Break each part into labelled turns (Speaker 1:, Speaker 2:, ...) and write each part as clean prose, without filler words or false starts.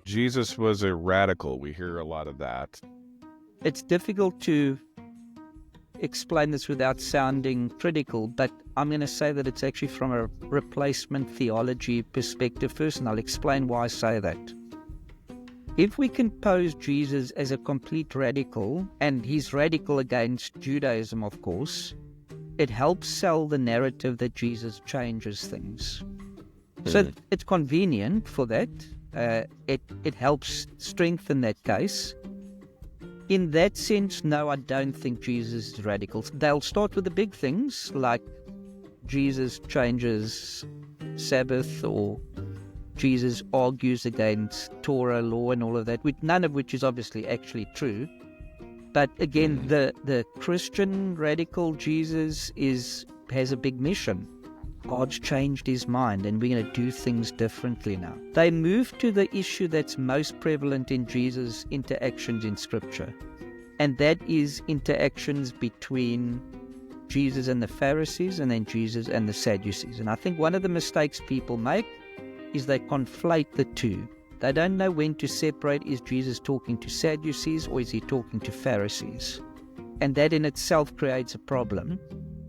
Speaker 1: Jesus was a radical. We hear a lot of that.
Speaker 2: It's difficult to explain this without sounding critical, but I'm going to say that it's actually from a replacement theology perspective first, and I'll explain why I say that. If we can pose Jesus as a complete radical, and he's radical against Judaism, of course, it helps sell the narrative that Jesus changes things. So it's convenient for that. It helps strengthen that case. In that sense, no, I don't think Jesus is radical. They'll start with the big things, like Jesus changes Sabbath, or Jesus argues against Torah law and all of that, none of which is obviously actually true. But again, the Christian radical Jesus has a big mission. God's changed his mind and we're going to do things differently now. They move to the issue that's most prevalent in Jesus' interactions in Scripture, and that is interactions between Jesus and the Pharisees and then Jesus and the Sadducees. And I think one of the mistakes people make is they conflate the two. They don't know when to separate. Is Jesus talking to Sadducees or is he talking to Pharisees? And that in itself creates a problem,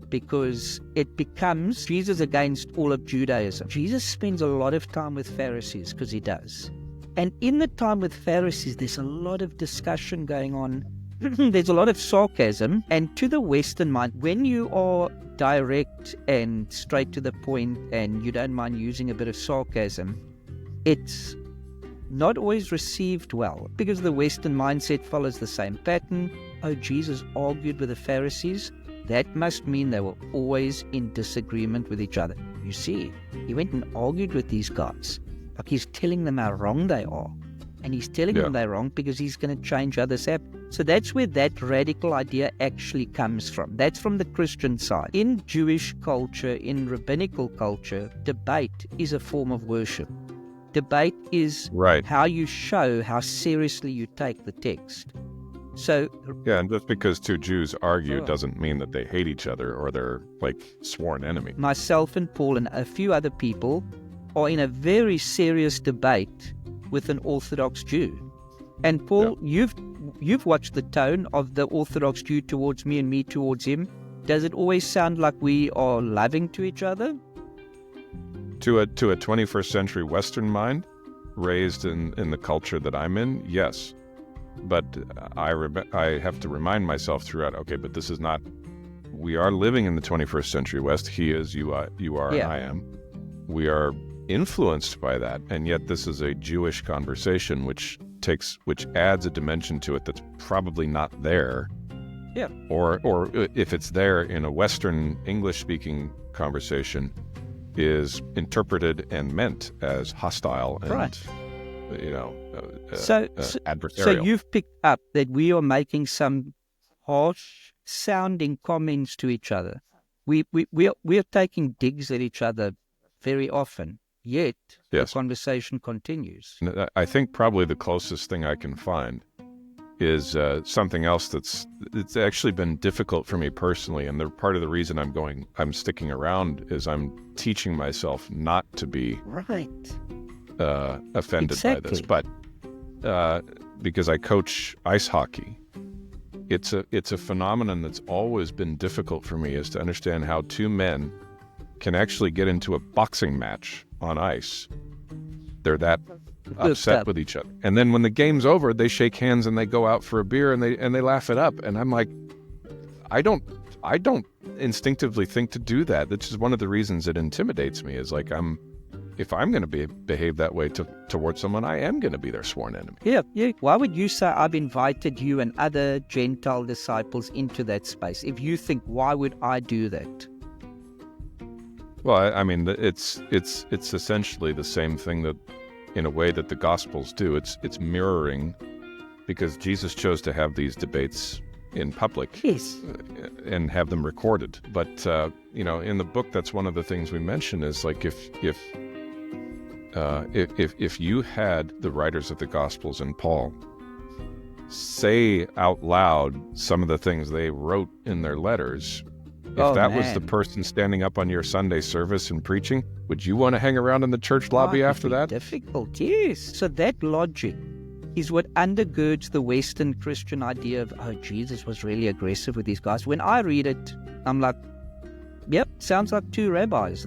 Speaker 2: because it becomes Jesus against all of Judaism. Jesus spends a lot of time with Pharisees, because he does. And in the time with Pharisees, there's a lot of discussion going on. There's a lot of sarcasm. And to the Western mind, when you are direct and straight to the point and you don't mind using a bit of sarcasm, it's not always received well, because the Western mindset follows the same pattern. Oh, Jesus argued with the Pharisees. That must mean they were always in disagreement with each other. You see, he went and argued with these guys. Like, he's telling them how wrong they are. And he's telling them they're wrong because he's going to change others' up. So that's where that radical idea actually comes from. That's from the Christian side. In Jewish culture, in rabbinical culture, debate is a form of worship. Debate is how you show how seriously you take the text. So
Speaker 1: and just because two Jews argue doesn't mean that they hate each other or they're like sworn enemy.
Speaker 2: Myself and Paul and a few other people are in a very serious debate with an Orthodox Jew. And Paul, you've watched the tone of the Orthodox Jew towards me and me towards him. Does it always sound like we are loving to each other?
Speaker 1: To a 21st century Western mind, raised in the culture that I'm in, yes. But I have to remind myself throughout, but this is not, we are living in the 21st century West. He is, you are, and I am. We are influenced by that, and yet this is a Jewish conversation which adds a dimension to it that's probably not there.
Speaker 2: Yeah.
Speaker 1: Or if it's there in a Western English-speaking conversation, is interpreted and meant as hostile and adversarial.
Speaker 2: So you've picked up that we are making some harsh sounding comments to each other. We are taking digs at each other very often, yet the conversation continues.
Speaker 1: I think probably the closest thing I can find is something else it's actually been difficult for me personally, and part of the reason I'm sticking around is I'm teaching myself not to be offended by this, but because I coach ice hockey, it's a phenomenon that's always been difficult for me, is to understand how two men can actually get into a boxing match on ice. They're that upset with each other, and then when the game's over, they shake hands and they go out for a beer and they laugh it up. And I'm like, I don't instinctively think to do that. This is one of the reasons it intimidates me. Is like, if I'm going to behave that way towards someone, I am going to be their sworn enemy.
Speaker 2: Yeah. Why would you say I've invited you and other Gentile disciples into that space? If you think, why would I do that?
Speaker 1: Well, I mean, it's essentially the same thing that, in a way, that the Gospels do. It's mirroring, because Jesus chose to have these debates in public, and have them recorded. But in the book, that's one of the things we mention is like if you had the writers of the Gospels and Paul say out loud some of the things they wrote in their letters, If that was the
Speaker 2: man.
Speaker 1: person standing up on your Sunday service and preaching, would you want to hang around in the church lobby
Speaker 2: It would
Speaker 1: after
Speaker 2: be
Speaker 1: that?
Speaker 2: difficult, yes. So that logic is what undergirds the Western Christian idea of, oh, Jesus was really aggressive with these guys. When I read it, I'm like, yep, sounds like two rabbis.